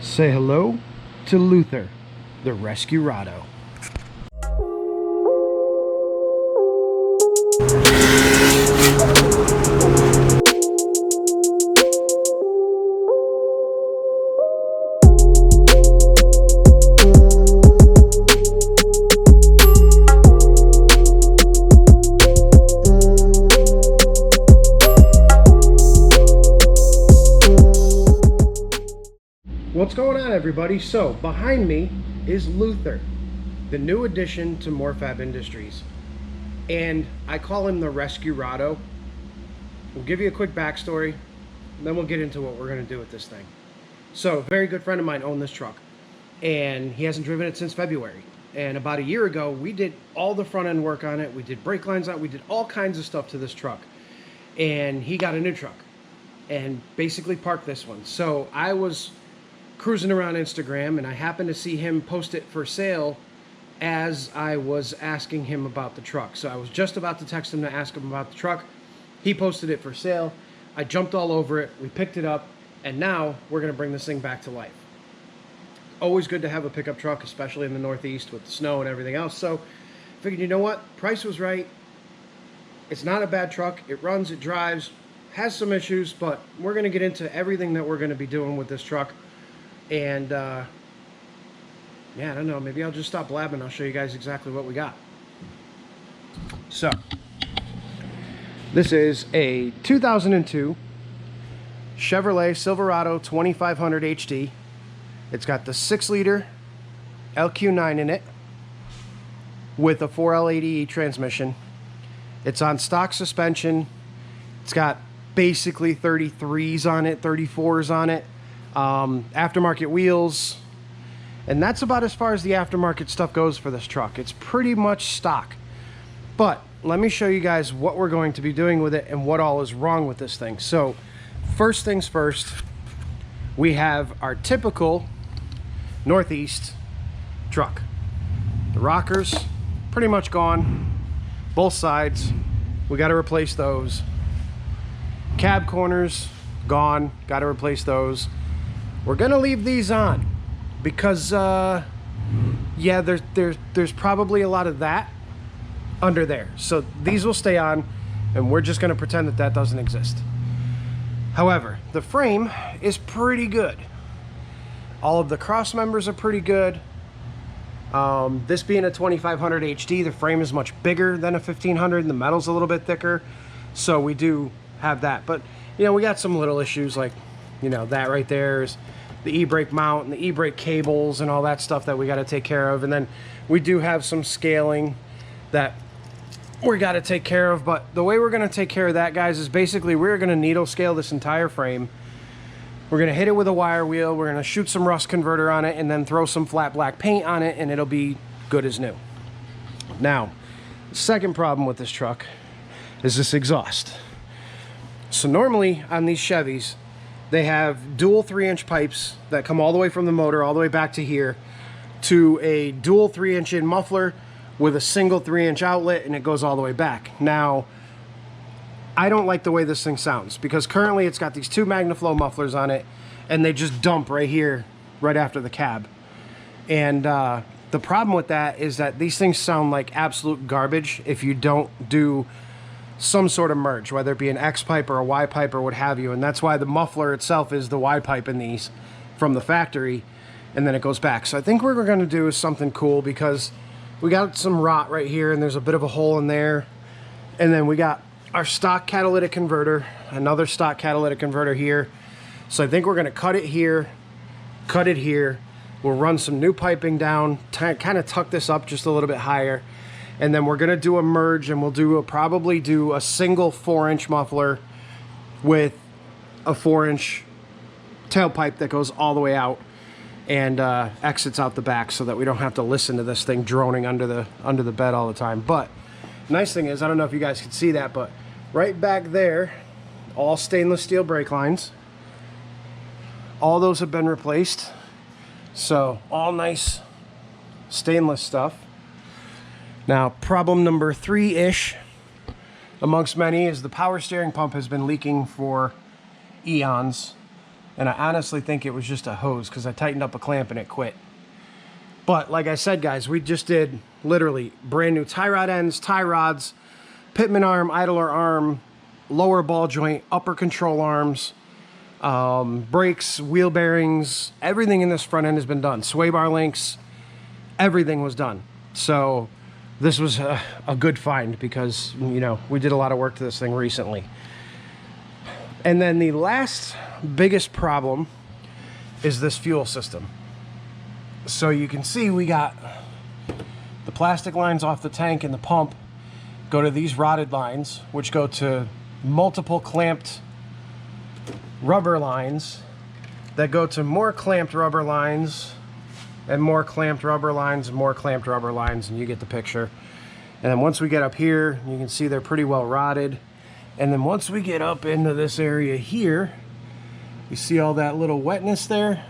Say hello to Luther, the RESCUE-RADO. What's going on, everybody? So behind me is Luther, the new addition to MorFab Industries, and I call him the RESCUE-RADO. We'll give you a quick backstory, then we'll get into what we're going to do with this thing. So a very good friend of mine owned this truck, and he hasn't driven it since February. And about a year ago, we did all the front end work on it. We did brake lines on it. We did all kinds of stuff to this truck, and he got a new truck and basically parked this one. So I was cruising around Instagram, and I happened to see him post it for sale as I was asking him about the truck. So I was just about to text him to ask him about the truck. He posted it for sale. I jumped all over it. We picked it up, and now we're going to bring this thing back to life. Always good to have a pickup truck, especially in the Northeast with the snow and everything else. So I figured, you know what? Price was right. It's not a bad truck. It runs, it drives, has some issues, but we're going to get into everything that we're going to be doing with this truck. And yeah, I don't know, maybe I'll just stop blabbing. I'll show you guys exactly what we got. So this is a 2002 Chevrolet Silverado 2500 HD. It's got the 6-liter LQ9 in it with a 4L80E transmission. It's on stock suspension. It's got basically 33s on it, 34s on it. Aftermarket wheels, and that's about as far as the aftermarket stuff goes for this truck. It's pretty much stock, but let me show you guys what we're going to be doing with it and what all is wrong with this thing. So first things first, we have our typical Northeast truck. The rockers pretty much gone, both sides. We got to replace those. Cab corners gone, got to replace those. We're gonna leave these on because yeah, there's probably a lot of that under there. So these will stay on, and we're just gonna pretend that that doesn't exist. However, the frame is pretty good. All of the cross members are pretty good. This being a 2500 HD, the frame is much bigger than a 1500, and the metal's a little bit thicker. So we do have that, but you know, we got some little issues like, you know, that right there is the e-brake mount and the e-brake cables and all that stuff that we got to take care of. And then we do have some scaling that we got to take care of. But the way we're going to take care of that, guys, is basically we're going to needle scale this entire frame. We're going to hit it with a wire wheel. We're going to shoot some rust converter on it and then throw some flat black paint on it, and it'll be good as new. Now, the second problem with this truck is this exhaust. So normally on these Chevys, they have dual 3-inch pipes that come all the way from the motor all the way back to here to a dual 3-inch in muffler with a single 3-inch outlet, and it goes all the way back. Now, I don't like the way this thing sounds because currently it's got these two MagnaFlow mufflers on it, and they just dump right here, right after the cab. And the problem with that is that these things sound like absolute garbage if you don't do some sort of merge, whether it be an X pipe or a Y pipe or what have you. And that's why the muffler itself is the Y pipe in these from the factory, and then it goes back. So I think what we're going to do is something cool, because we got some rot right here and there's a bit of a hole in there, and then we got our stock catalytic converter, another stock catalytic converter here. So I think we're going to cut it here, cut it here. We'll run some new piping down, kind of tuck this up just a little bit higher. And then we're going to do a merge, and we'll probably do a single 4-inch muffler with a 4-inch tailpipe that goes all the way out and exits out the back, so that we don't have to listen to this thing droning under the bed all the time. But nice thing is, I don't know if you guys can see that, but right back there, all stainless steel brake lines. All those have been replaced. So all nice stainless stuff. Now, problem number 3-ish, amongst many, is the power steering pump has been leaking for eons. And I honestly think it was just a hose because I tightened up a clamp and it quit. But like I said, guys, we just did literally brand new tie rod ends, tie rods, pitman arm, idler arm, lower ball joint, upper control arms, brakes, wheel bearings, everything in this front end has been done. Sway bar links, everything was done. So this was a good find because, you know, we did a lot of work to this thing recently. And then the last biggest problem is this fuel system. So you can see we got the plastic lines off the tank and the pump go to these rotted lines, which go to multiple clamped rubber lines that go to more clamped rubber lines and more clamped rubber lines and more clamped rubber lines, and you get the picture. And then once we get up here, you can see they're pretty well rotted. And then once we get up into this area here, you see all that little wetness there?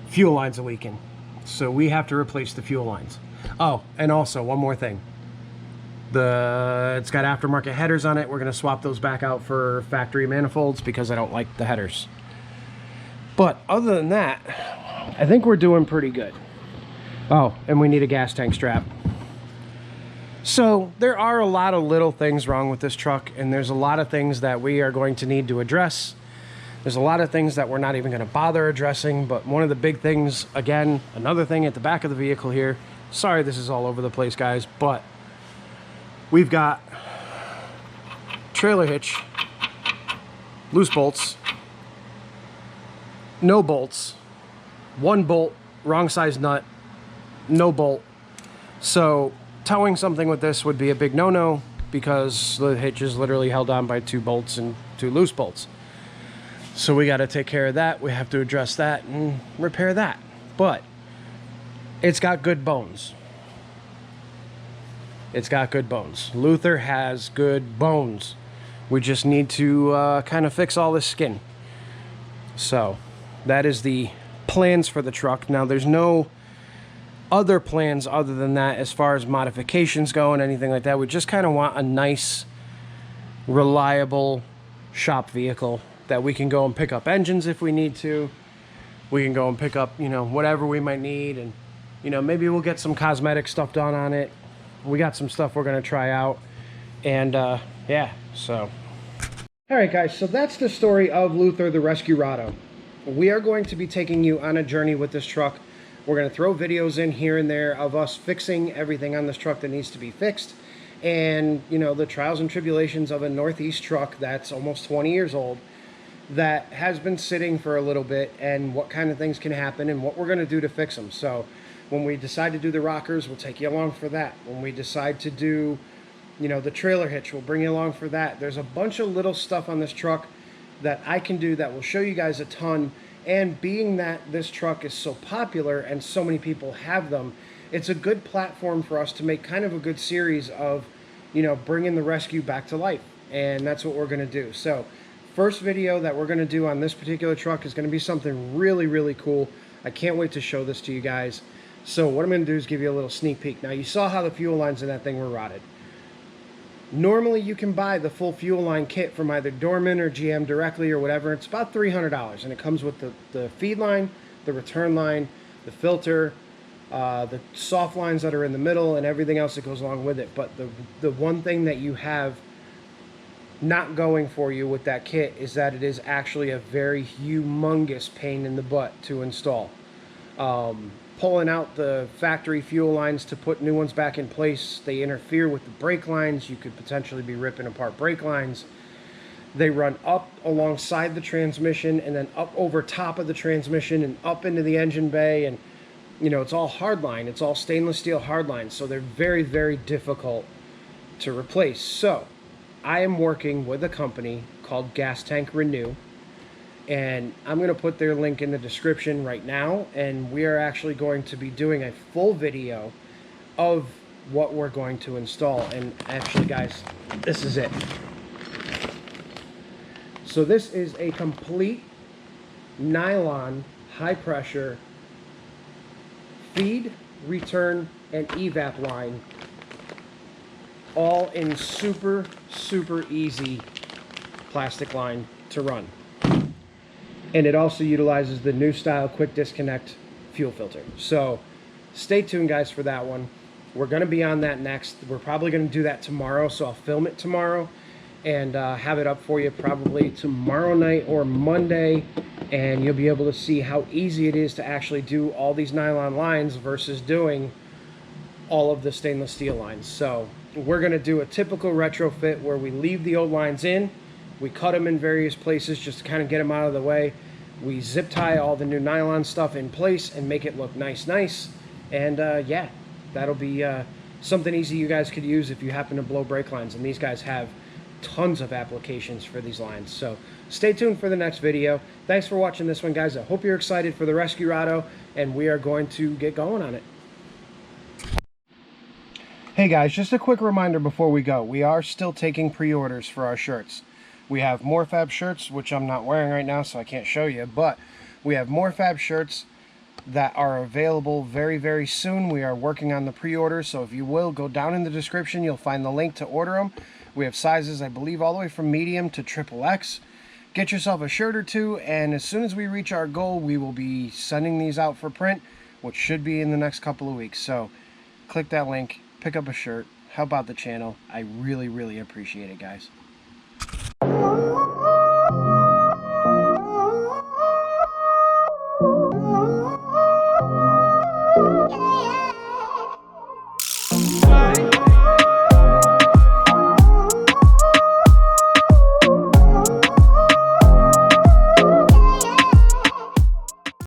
Fuel lines are leaking. So we have to replace the fuel lines. Oh, and also one more thing. It's got aftermarket headers on it. We're going to swap those back out for factory manifolds because I don't like the headers. But other than that, I think we're doing pretty good. Oh, and we need a gas tank strap. So there are a lot of little things wrong with this truck, and there's a lot of things that we are going to need to address. There's a lot of things that we're not even going to bother addressing, but one of the big things, again, another thing at the back of the vehicle here, sorry this is all over the place, guys, but we've got trailer hitch, loose bolts, no bolts, one bolt, wrong size nut, no bolt. So towing something with this would be a big no-no because the hitch is literally held on by 2 bolts and 2 loose bolts. So we got to take care of that. We have to address that and repair that. But it's got good bones. It's got good bones. Luther has good bones. We just need to kind of fix all this skin. So that is the plans for the truck. Now there's no other plans other than that as far as modifications go and anything like that. We just kind of want a nice, reliable shop vehicle that we can go and pick up engines if we need to. We can go and pick up, you know, whatever we might need, and, you know, maybe we'll get some cosmetic stuff done on it. We got some stuff we're going to try out, and yeah, so. All right, guys, so that's the story of Luther, the RESCUE-RADO. We are going to be taking you on a journey with this truck. We're going to throw videos in here and there of us fixing everything on this truck that needs to be fixed. And, you know, the trials and tribulations of a Northeast truck that's almost 20 years old that has been sitting for a little bit, and what kind of things can happen and what we're going to do to fix them. So when we decide to do the rockers, we'll take you along for that. When we decide to do, you know, the trailer hitch, we'll bring you along for that. There's a bunch of little stuff on this truck that I can do that will show you guys a ton. And being that this truck is so popular and so many people have them, it's a good platform for us to make kind of a good series of, you know, bringing the Rescue back to life. And that's what we're going to do. So first video that we're going to do on this particular truck is going to be something really, really cool. I can't wait to show this to you guys. So what I'm going to do is give you a little sneak peek. Now, you saw how the fuel lines in that thing were rotted. Normally, you can buy the full fuel line kit from either Dorman or GM directly or whatever. It's about $300, and it comes with the feed line, the return line, the filter, the soft lines that are in the middle, and everything else that goes along with it. But the one thing that you have not going for you with that kit is that it is actually a very humongous pain in the butt to install. Pulling out the factory fuel lines to put new ones back in place, they interfere with the brake lines. You could potentially be ripping apart brake lines. They run up alongside the transmission and then up over top of the transmission and up into the engine bay, and you know, it's all hardline. It's all stainless steel hardline, so they're very, very difficult to replace. So I am working with a company called Gas Tank Renew, and I'm going to put their link in the description right now, and we are actually going to be doing a full video of what we're going to install. And actually, guys, this is it. So this is a complete nylon high pressure feed, return, and evap line, all in super, super easy plastic line to run. and it also utilizes the new style quick disconnect fuel filter. So stay tuned, guys, for that one. We're going to be on that next. We're probably going to do that tomorrow, so I'll film it tomorrow and have it up for you probably tomorrow night or Monday, and you'll be able to see how easy it is to actually do all these nylon lines versus doing all of the stainless steel lines. So we're going to do a typical retrofit where we leave the old lines in, we cut them in various places just to kind of get them out of the way, we zip tie all the new nylon stuff in place and make it look nice, and yeah, that'll be something easy you guys could use if you happen to blow brake lines, and these guys have tons of applications for these lines. So stay tuned for the next video. Thanks for watching this one, guys. I hope you're excited for the RESCUE-RADO, and we are going to get going on it. Hey guys, just a quick reminder before we go. We are still taking pre-orders for our shirts. We have MorFab shirts, which I'm not wearing right now, so I can't show you, but we have MorFab shirts that are available very, very soon. We are working on the pre-orders, so if you will, go down in the description. You'll find the link to order them. We have sizes, I believe, all the way from medium to XXX. Get yourself a shirt or two, and as soon as we reach our goal, we will be sending these out for print, which should be in the next couple of weeks. So click that link, pick up a shirt, help out the channel. I really, really appreciate it, guys.